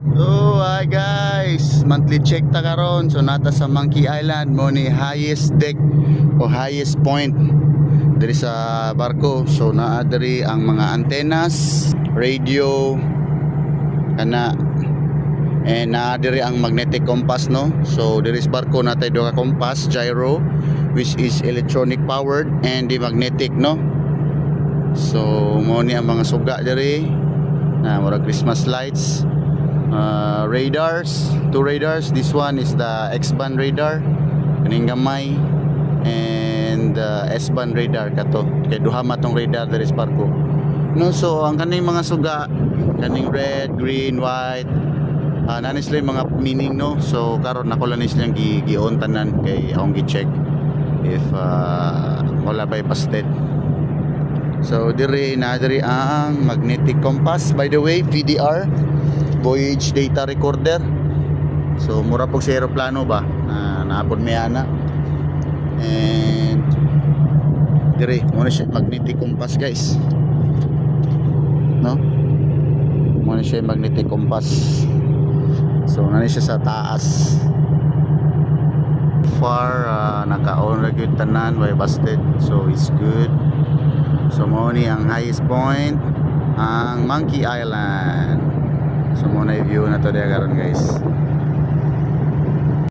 So hi guys, monthly check ta karon. So nata sa Monkey Island mo ni highest deck o highest point diri sa barko. So naa diri ang mga antennas, radio kana, and naa diri ang magnetic compass, no. So diri sa barko natay duha ka compass, gyro which is electronic powered, and the magnetic, no. So mo ni ang mga suga diri na mura Christmas lights. Radars, two radars. This one is the X-band radar kaning gamay, and S-band radar kato kay duha matong radar diri sa barko, no. So ang kaning mga suga kaning red, green, white, nani sila yung mga meaning, no. So karon nako lang ni silang gi-on tanan kay akong gi-check if wala bay busted. So diri na diri ang magnetic compass, by the way, VDR, voyage data recorder. So mura pog sa eroplano ba na naapod may ana. And dire mo na siya magnetic compass, guys, no. Mo na siya magnetic compass. So nani siya sa taas. Far naka-on ra gyud tanan, way busted. So it's good. So mo ni ang highest point ang Monkey Island. So mo na i-view na to diya karon, guys.